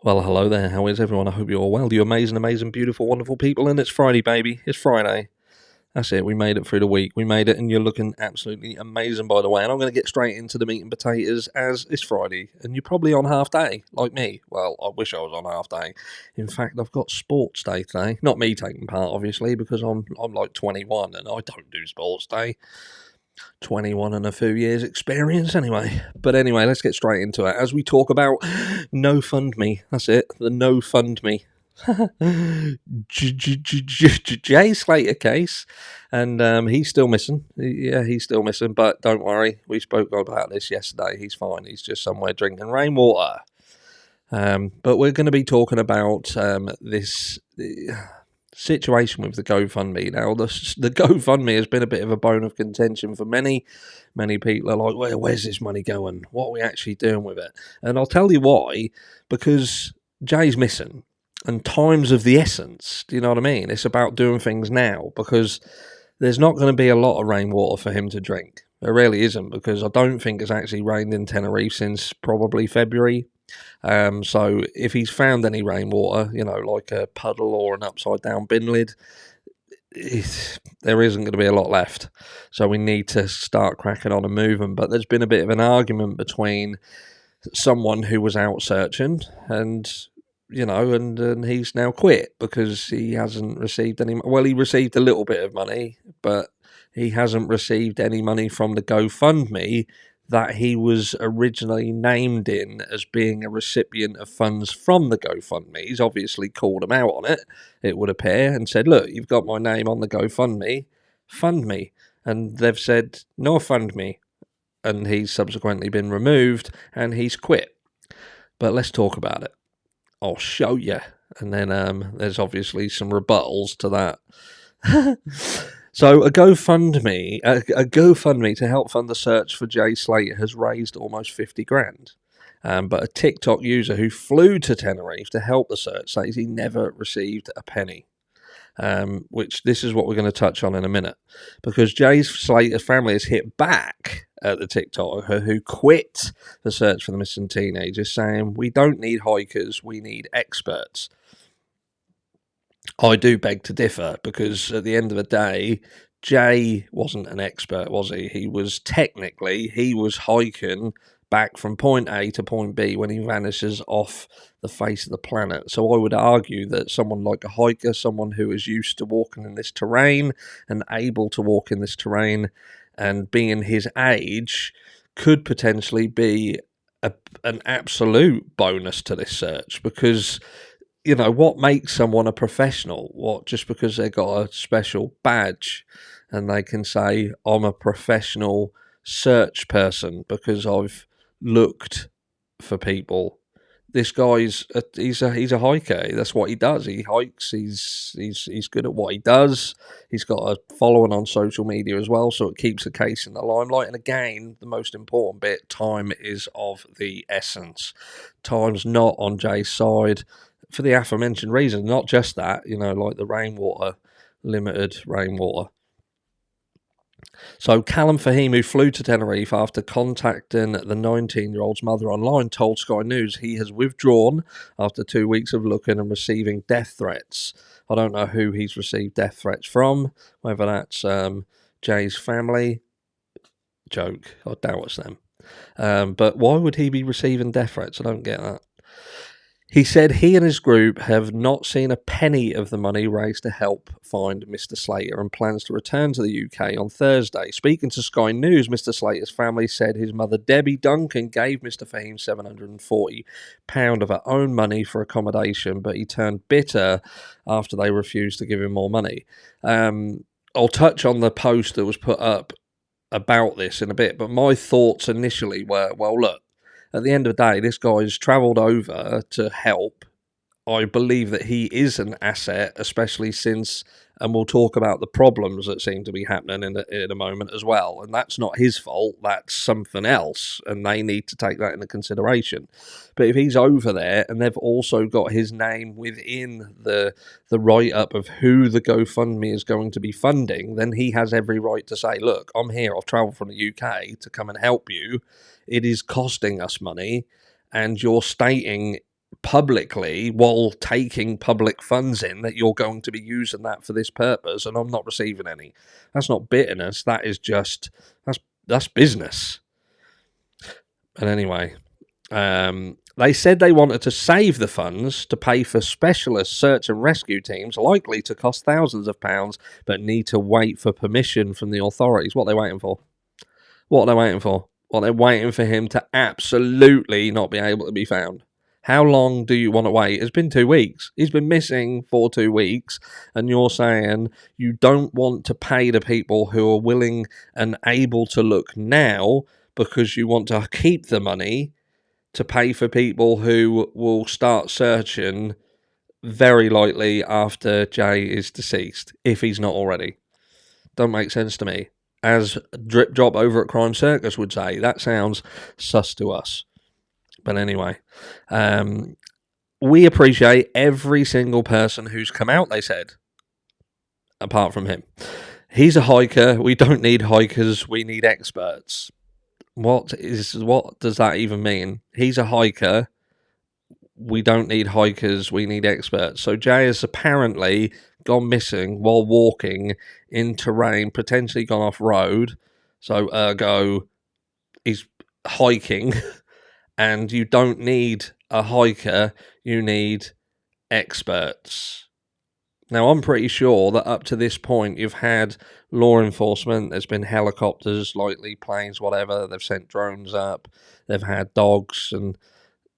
Well, hello there. How is everyone? I hope you're all well. You amazing, amazing, beautiful, wonderful people. And it's Friday, baby. It's Friday. That's it. We made it through the week. We made it, and you're looking absolutely amazing, by the way. And I'm going to get straight into the meat and potatoes as it's Friday. And you're probably on half day, like me. Well, I wish I was on half day. In fact, I've got sports day today. Not me taking part, obviously, because I'm like 21 and I don't do sports day. 21 and a few years experience anyway. But anyway, let's get straight into it. As we talk about GoFundMe, that's it, the GoFundMe. Jay Slater case, and he's still missing. Yeah, he's still missing, but don't worry, we spoke about this yesterday. He's fine. He's just somewhere drinking rainwater. But we're going to be talking about this situation with the GoFundMe. Now, the GoFundMe has been a bit of a bone of contention for many people. Are like, where's this money going? What are we actually doing with it? And I'll tell you why. Because Jay's missing, and time's of the essence. Do you know what I mean? It's about doing things now, because there's not going to be a lot of rainwater for him to drink. There really isn't, because I don't think it's actually rained in Tenerife since probably February. So if he's found any rainwater, like a puddle or an upside down bin lid, there isn't going to be a lot left. So we need to start cracking on and moving. But there's been a bit of an argument between someone who was out searching and he's now quit because he hasn't received any. Well, he received a little bit of money, but he hasn't received any money from the GoFundMe that he was originally named in as being a recipient of funds from the GoFundMe. He's obviously called him out on it would appear, and said, look, you've got my name on the GoFundMe, fund me. And they've said, no, fund me. And he's subsequently been removed, and he's quit. But let's talk about it. I'll show you. And then there's obviously some rebuttals to that. So a GoFundMe to help fund the search for Jay Slater has raised almost 50 grand. But a TikTok user who flew to Tenerife to help the search says he never received a penny. Which this is what we're going to touch on in a minute, because Jay Slater's family has hit back at the TikToker who quit the search for the missing teenagers, saying, we don't need hikers, we need experts. I do beg to differ, because at the end of the day, Jay wasn't an expert, was he? He was hiking back from point A to point B when he vanishes off the face of the planet. So I would argue that someone like a hiker, someone who is used to walking in this terrain and able to walk in this terrain, and being his age, could potentially be an absolute bonus to this search, because what makes someone a professional? What, just because they got a special badge and they can say, I'm a professional search person because I've looked for people? This guy's he's a hiker. That's what he does. He hikes. He's good at what he does. He's got a following on social media as well, so it keeps the case in the limelight. And again, the most important bit: time is of the essence. Time's not on Jay's side for the aforementioned reason. Not just that, like the rainwater, limited rainwater. So Callum Fahim, who flew to Tenerife after contacting the 19-year-old's mother online, told Sky News he has withdrawn after 2 weeks of looking and receiving death threats. I don't know who he's received death threats from, whether that's Jay's family. Joke, I doubt it's them. But why would he be receiving death threats? I don't get that. He said he and his group have not seen a penny of the money raised to help find Mr. Slater, and plans to return to the UK on Thursday. Speaking to Sky News, Mr. Slater's family said his mother, Debbie Duncan, gave Mr. Fahim £740 of her own money for accommodation, but he turned bitter after they refused to give him more money. I'll touch on the post that was put up about this in a bit, but my thoughts initially were, well, look, at the end of the day, this guy's travelled over to help. I believe that he is an asset, especially since, and we'll talk about the problems that seem to be happening in a moment as well. And that's not his fault, that's something else, and they need to take that into consideration. But if he's over there and they've also got his name within the write-up of who the GoFundMe is going to be funding, then he has every right to say, look, I'm here, I've travelled from the UK to come and help you. It is costing us money, and you're stating publicly while taking public funds in that you're going to be using that for this purpose and I'm not receiving any. That's not bitterness. That is just, that's business. But anyway, they said they wanted to save the funds to pay for specialist search and rescue teams, likely to cost thousands of pounds, but need to wait for permission from the authorities. What are they waiting for? What are they waiting for? Well, they're waiting for him to absolutely not be able to be found. How long do you want to wait? It's been 2 weeks. He's been missing for 2 weeks, and you're saying you don't want to pay the people who are willing and able to look now because you want to keep the money to pay for people who will start searching very likely after Jay is deceased, if he's not already. Don't make sense to me. As Drip Drop over at Crime Circus would say, that sounds sus to us. But anyway, we appreciate every single person who's come out, they said, apart from him. He's a hiker. We don't need hikers. We need experts. What does that even mean? He's a hiker. We don't need hikers. We need experts. So Jay has apparently gone missing while walking in terrain, potentially gone off road. So ergo, he's hiking. And you don't need a hiker, you need experts. Now, I'm pretty sure that up to this point, you've had law enforcement, there's been helicopters, likely planes, whatever, they've sent drones up, they've had dogs, and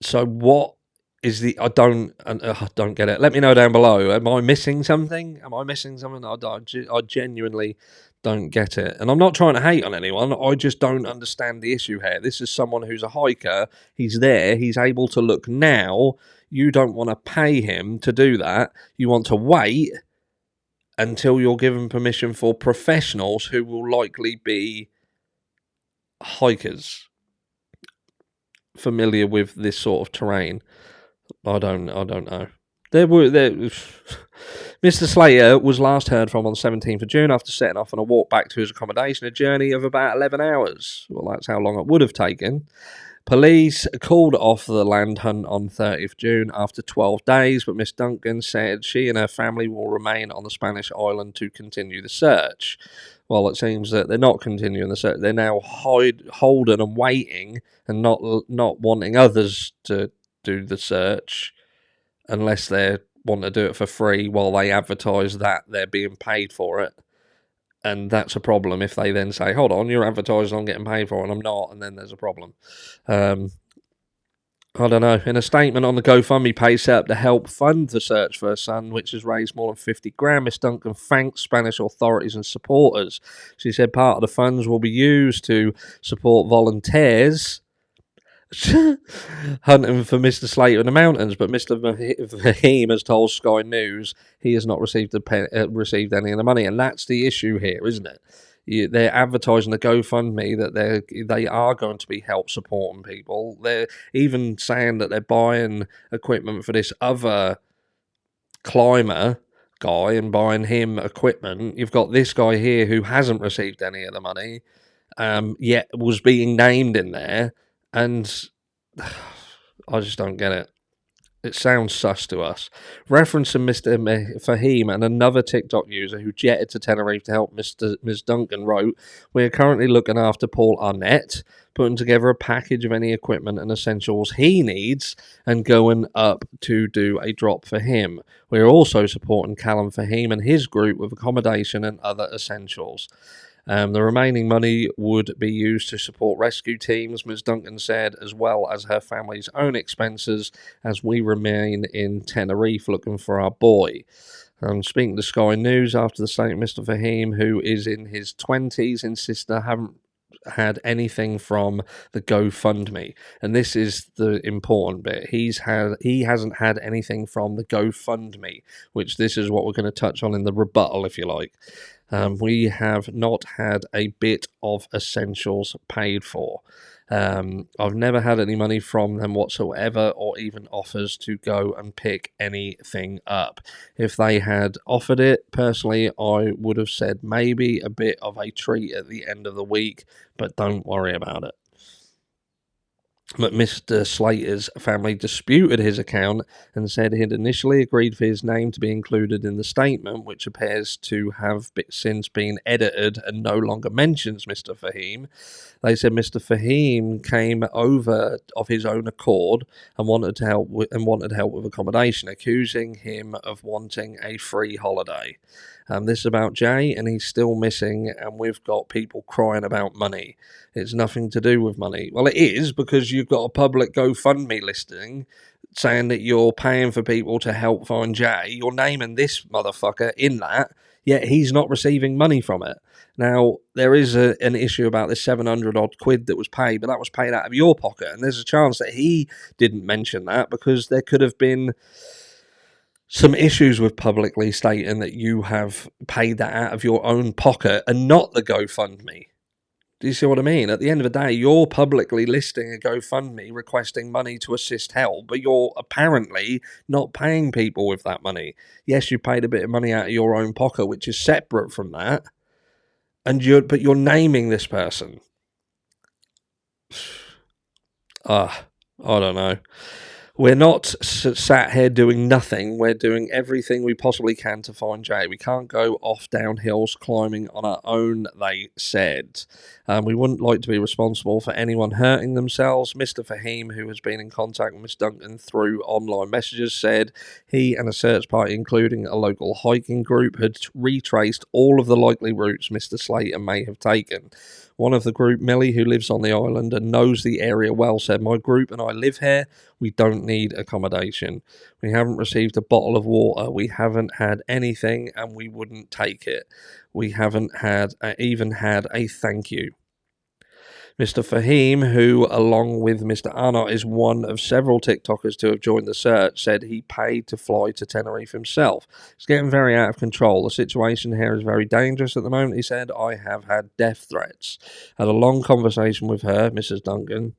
so what is the... I don't get it. Let me know down below. Am I missing something? I genuinely don't get it. And I'm not trying to hate on anyone. I just don't understand the issue here. This is someone who's a hiker. He's there. He's able to look now. You don't want to pay him to do that. You want to wait until you're given permission for professionals who will likely be hikers familiar with this sort of terrain. I don't know. Mr. Slater was last heard from on the 17th of June after setting off on a walk back to his accommodation, a journey of about 11 hours. Well, that's how long it would have taken. Police called off the land hunt on 30th June after 12 days, but Miss Duncan said she and her family will remain on the Spanish island to continue the search. Well, it seems that they're not continuing the search. They're now holding and waiting and not wanting others to do the search unless they want to do it for free while they advertise that they're being paid for it. And that's a problem if they then say, hold on, you're advertising I'm getting paid for it and I'm not, and then there's a problem. I don't know. In a statement on the GoFundMe page set up to help fund the search for her son, which has raised more than 50 grand, Miss Duncan thanked Spanish authorities and supporters. She said part of the funds will be used to support volunteers hunting for Mr. Slater in the mountains, but Mr. Fahim has told Sky News he has not received any of the money, and that's the issue here, isn't it? They're advertising the GoFundMe that they are going to be help supporting people. They're even saying that they're buying equipment for this other climber guy and buying him equipment. You've got this guy here who hasn't received any of the money, yet was being named in there. And I just don't get it. It sounds sus to us. Referencing Mr. Fahim and another TikTok user who jetted to Tenerife to help Ms. Duncan wrote, "We are currently looking after Paul Arnett, putting together a package of any equipment and essentials he needs and going up to do a drop for him. We are also supporting Callum Fahim and his group with accommodation and other essentials. The remaining money would be used to support rescue teams," Ms. Duncan said, as well as her family's own expenses as we remain in Tenerife looking for our boy. Speaking to Sky News after the statement, Mr. Fahim, who is in his 20s, insists they haven't had anything from the GoFundMe, and this is the important bit. He hasn't had anything from the GoFundMe, which this is what we're going to touch on in the rebuttal, if you like. We have not had a bit of essentials paid for. I've never had any money from them whatsoever, or even offers to go and pick anything up. If they had offered it, personally, I would have said maybe a bit of a treat at the end of the week, but don't worry about it. But Mr. Slater's family disputed his account and said he had initially agreed for his name to be included in the statement, which appears to have since been edited and no longer mentions Mr. Fahim. They said Mr. Fahim came over of his own accord and wanted help with accommodation, accusing him of wanting a free holiday. This is about Jay, and he's still missing, and we've got people crying about money. It's nothing to do with money. Well, it is, because you've got a public GoFundMe listing saying that you're paying for people to help find Jay. You're naming this motherfucker in that, yet he's not receiving money from it. Now, there is an issue about this 700 odd quid that was paid, but that was paid out of your pocket, and there's a chance that he didn't mention that because there could have been some issues with publicly stating that you have paid that out of your own pocket and not the GoFundMe. Do you see what I mean? At the end of the day, you're publicly listing a GoFundMe requesting money to assist help, but you're apparently not paying people with that money. Yes, you paid a bit of money out of your own pocket, which is separate from that, but you're naming this person. I don't know. We're not sat here doing nothing. We're doing everything we possibly can to find Jay. We can't go off down hills climbing on our own, they said. We wouldn't like to be responsible for anyone hurting themselves. Mr. Fahim, who has been in contact with Miss Duncan through online messages, said he and a search party, including a local hiking group, had retraced all of the likely routes Mr. Slater may have taken. One of the group, Millie, who lives on the island and knows the area well, said, "My group and I live here. We don't need accommodation. We haven't received a bottle of water. We haven't had anything, and we wouldn't take it. We haven't even had a thank you." Mr. Fahim, who, along with Mr. Arnott, is one of several TikTokers to have joined the search, said he paid to fly to Tenerife himself. It's getting very out of control. The situation here is very dangerous at the moment, he said. I have had death threats. Had a long conversation with her, Ms. Duncan,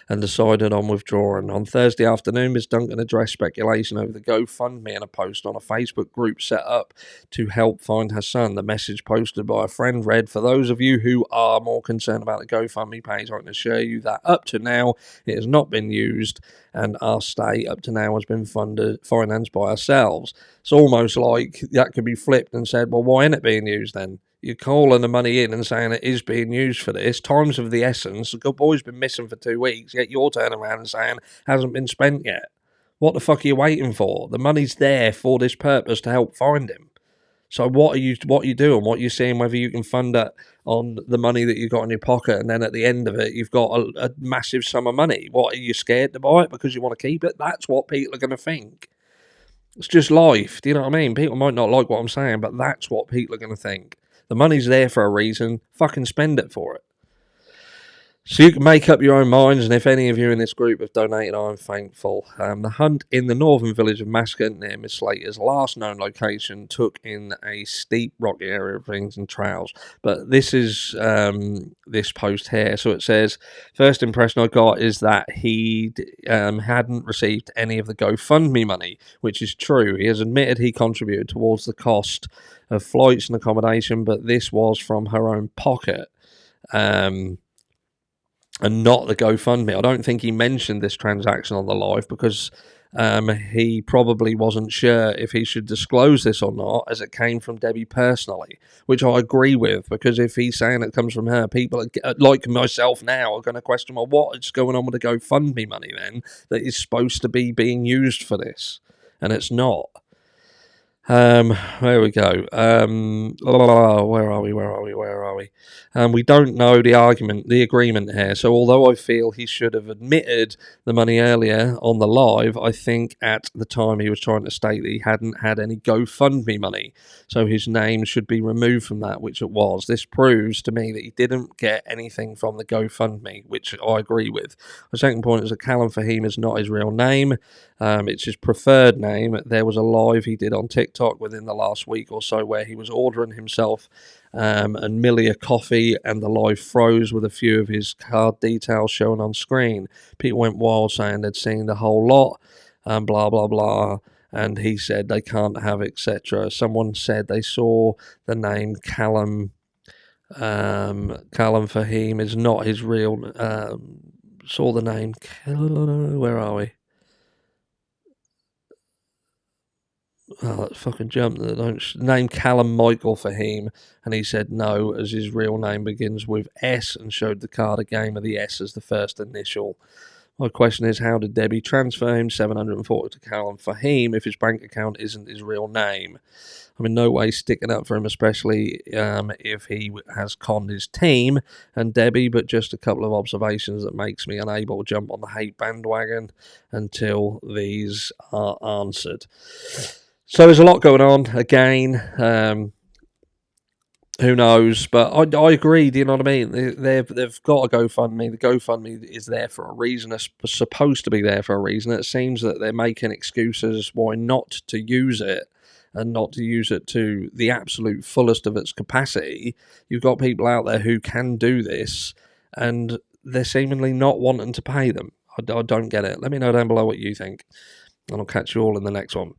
and decided on withdrawing. On Thursday afternoon, Ms. Duncan addressed speculation over the GoFundMe in a post on a Facebook group set up to help find her son. The message posted by a friend read, "For those of you who are more concerned about the GoFundMe page, I can assure you that up to now it has not been used, and our stay up to now has been financed by ourselves." It's almost like that could be flipped and said, well, why isn't it being used then? You're calling the money in and saying it is being used for this. Time's of the essence. The good boy's been missing for 2 weeks, yet you're turning around and saying hasn't been spent yet. What the fuck are you waiting for? The money's there for this purpose to help find him. So what are you doing? What are you seeing? Whether you can fund it on the money that you got in your pocket, and then at the end of it, you've got a massive sum of money. What, are you scared to buy it because you want to keep it? That's what people are going to think. It's just life. Do you know what I mean? People might not like what I'm saying, but that's what people are going to think. The money's there for a reason. Fucking spend it for it. So you can make up your own minds, and if any of you in this group have donated, I'm thankful. The hunt in the northern village of Mascot, near Miss Slater's last known location, took in a steep rocky area of rings and trails. But this is this post here. So it says, first impression I got is that he hadn't received any of the GoFundMe money, which is true. He has admitted he contributed towards the cost of flights and accommodation, but this was from her own pocket. And not the GoFundMe. I don't think he mentioned this transaction on the live because he probably wasn't sure if he should disclose this or not, as it came from Debbie personally, which I agree with, because if he's saying it comes from her, people like myself now are going to question, well, what is going on with the GoFundMe money then that is supposed to be being used for this? And it's not. There we go. Where are we? We don't know the agreement here. So although I feel he should have admitted the money earlier on the live, I think at the time he was trying to state that he hadn't had any GoFundMe money. So his name should be removed from that, which it was. This proves to me that he didn't get anything from the GoFundMe, which I agree with. The second point is that Callum Fahim is not his real name. It's his preferred name. There was a live he did on TikTok within the last week or so where he was ordering himself and Millie a coffee, and the live froze with a few of his card details shown on screen. People went wild saying they'd seen the whole lot, blah, blah, blah. And he said they can't have etc. Someone said they saw the name Callum Fahim is not his real saw the name. Where are we? Oh, that fucking jumped. Name Callum Michael Fahim, and he said no, as his real name begins with S, and showed the card a game of the S as the first initial. My question is, how did Debbie transfer him 740 to Callum Fahim if his bank account isn't his real name? I'm in no way sticking up for him, especially if he has conned his team and Debbie, but just a couple of observations that makes me unable to jump on the hate bandwagon until these are answered. So there's a lot going on. Again, who knows? But I agree. Do you know what I mean? They've got a GoFundMe. The GoFundMe is there for a reason. It's supposed to be there for a reason. It seems that they're making excuses why not to use it, and not to use it to the absolute fullest of its capacity. You've got people out there who can do this, and they're seemingly not wanting to pay them. I don't get it. Let me know down below what you think, and I'll catch you all in the next one.